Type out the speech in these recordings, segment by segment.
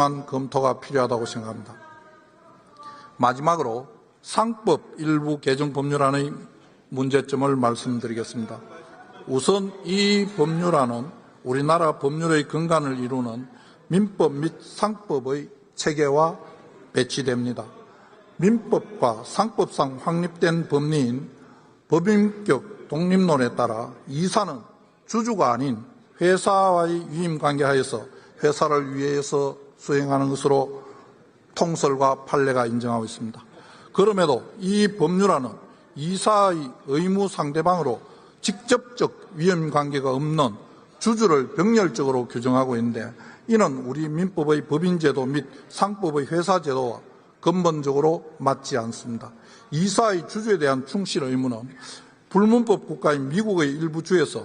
검토가 필요하다고 생각합니다. 마지막으로 상법 일부 개정 법률안의 문제점을 말씀드리겠습니다. 우선 이 법률안은 우리나라 법률의 근간을 이루는 민법 및 상법의 체계와 배치됩니다. 민법과 상법상 확립된 법리인 법인격 독립론에 따라 이사는 주주가 아닌 회사와의 위임관계하에서 회사를 위해서 수행하는 것으로 통설과 판례가 인정하고 있습니다. 그럼에도 이 법률안은 이사의 의무 상대방으로 직접적 위임관계가 없는 주주를 병렬적으로 규정하고 있는데, 이는 우리 민법의 법인제도 및 상법의 회사제도와 근본적으로 맞지 않습니다. 이사의 주주에 대한 충실 의무는 불문법 국가인 미국의 일부 주에서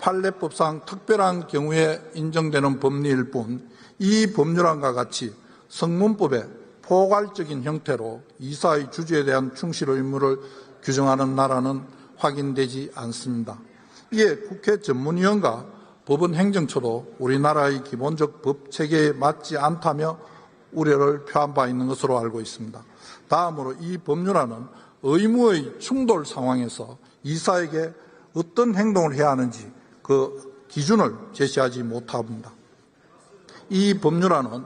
판례법상 특별한 경우에 인정되는 법리일 뿐, 이 법률안과 같이 성문법의 포괄적인 형태로 이사의 주주에 대한 충실 의무를 규정하는 나라는 확인되지 않습니다. 이에 국회 전문위원과 법원 행정처도 우리나라의 기본적 법 체계에 맞지 않다며 우려를 표한 바 있는 것으로 알고 있습니다. 다음으로 이 법률안은 의무의 충돌 상황에서 이사에게 어떤 행동을 해야 하는지 그 기준을 제시하지 못합니다. 이 법률안은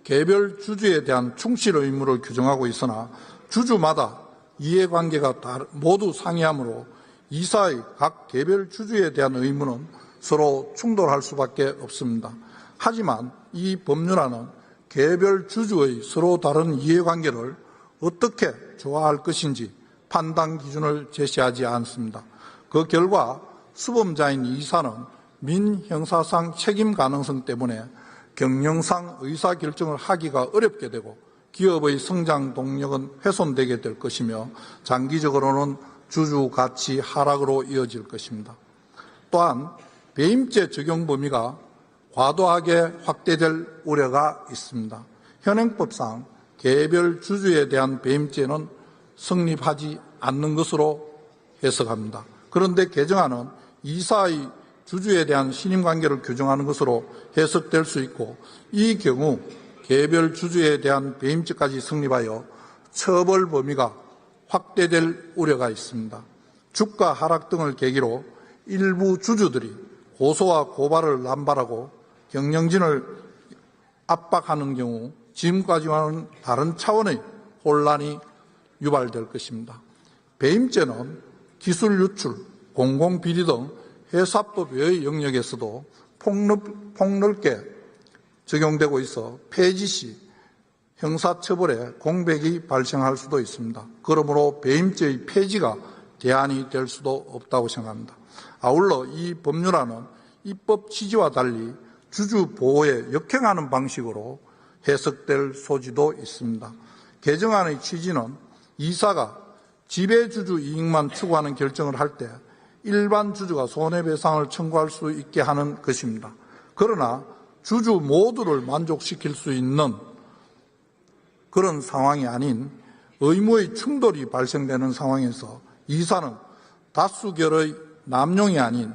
개별 주주에 대한 충실 의무를 규정하고 있으나 주주마다 이해관계가 모두 상이하므로 이사의 각 개별 주주에 대한 의무는 서로 충돌할 수밖에 없습니다. 하지만 이 법률안은 개별 주주의 서로 다른 이해관계를 어떻게 조화할 것인지 판단 기준을 제시하지 않습니다. 그 결과 수범자인 이사는 민형사상 책임 가능성 때문에 경영상 의사결정을 하기가 어렵게 되고 기업의 성장 동력은 훼손되게 될 것이며 장기적으로는 주주 가치 하락으로 이어질 것입니다. 또한 배임죄 적용 범위가 과도하게 확대될 우려가 있습니다. 현행법상 개별 주주에 대한 배임죄는 성립하지 않는 것으로 해석합니다. 그런데 개정안은 이사의 주주에 대한 신임관계를 규정하는 것으로 해석될 수 있고, 이 경우 개별 주주에 대한 배임죄까지 성립하여 처벌 범위가 확대될 우려가 있습니다. 주가 하락 등을 계기로 일부 주주들이 고소와 고발을 남발하고 경영진을 압박하는 경우 지금까지와는 다른 차원의 혼란이 유발될 것입니다. 배임죄는 기술 유출, 공공비리 등 회사법 외의 영역에서도 폭넓게 적용되고 있어 폐지 시 형사처벌에 공백이 발생할 수도 있습니다. 그러므로 배임죄의 폐지가 대안이 될 수도 없다고 생각합니다. 아울러 이 법률안은 입법 취지와 달리 주주 보호에 역행하는 방식으로 해석될 소지도 있습니다. 개정안의 취지는 이사가 지배주주 이익만 추구하는 결정을 할 때 일반 주주가 손해배상을 청구할 수 있게 하는 것입니다. 그러나 주주 모두를 만족시킬 수 있는 그런 상황이 아닌 의무의 충돌이 발생되는 상황에서 이사는 다수결의 남용이 아닌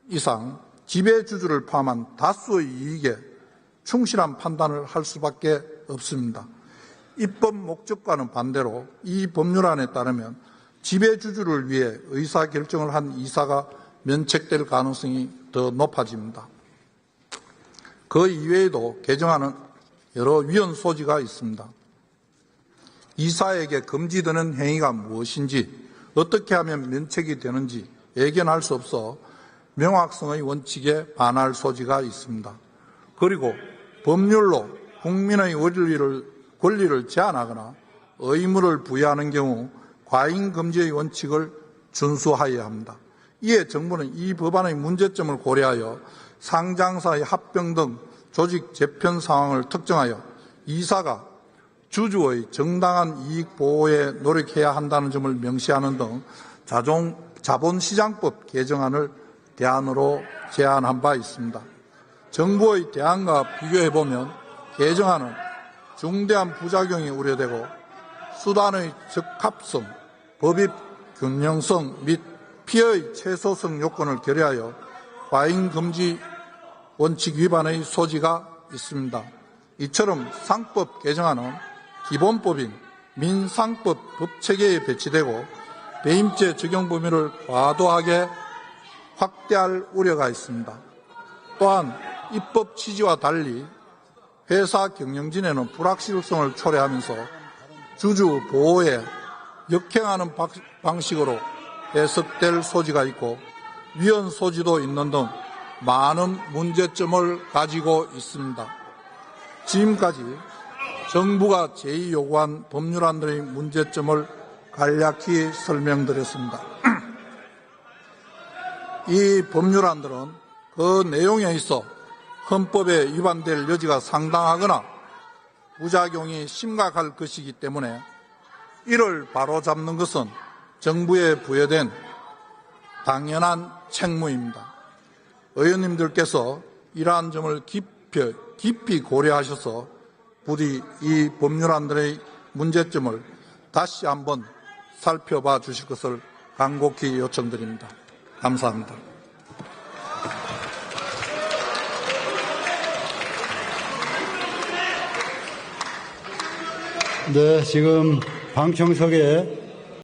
이상 지배주주를 포함한 다수의 이익에 충실한 판단을 할 수밖에 없습니다. 입법 목적과는 반대로 이 법률안에 따르면 지배주주를 위해 의사결정을 한 이사가 면책될 가능성이 더 높아집니다. 그 이외에도 개정안은 여러 위헌 소지가 있습니다. 이사에게 금지되는 행위가 무엇인지, 어떻게 하면 면책이 되는지 예견할 수 없어 명확성의 원칙에 반할 소지가 있습니다. 그리고 법률로 국민의 권리를 제한하거나 의무를 부여하는 경우 과잉 금지의 원칙을 준수하여야 합니다. 이에 정부는 이 법안의 문제점을 고려하여 상장사의 합병 등 조직 재편 상황을 특정하여 이사가 주주의 정당한 이익 보호에 노력해야 한다는 점을 명시하는 등 자본시장법 개정안을 대안으로 제안한 바 있습니다. 정부의 대안과 비교해보면 개정안은 중대한 부작용이 우려되고 수단의 적합성, 법익 균형성 및 피해의 최소성 요건을 결여하여 과잉 금지 원칙 위반의 소지가 있습니다. 이처럼 상법 개정안은 기본법인 민상법 법체계에 배치되고 배임죄 적용 범위를 과도하게 확대할 우려가 있습니다. 또한 입법 취지와 달리 회사 경영진에는 불확실성을 초래하면서 주주 보호에 역행하는 방식으로 해석될 소지가 있고 위헌 소지도 있는 등 많은 문제점을 가지고 있습니다. 지금까지 정부가 제의 요구한 법률안들의 문제점을 간략히 설명드렸습니다. 이 법률안들은 그 내용에 있어 헌법에 위반될 여지가 상당하거나 부작용이 심각할 것이기 때문에 이를 바로잡는 것은 정부에 부여된 당연한 책무입니다. 의원님들께서 이러한 점을 깊이 고려하셔서 부디 이 법률안들의 문제점을 다시 한번 살펴봐 주실 것을 간곡히 요청드립니다. 감사합니다. 네, 지금 방청석에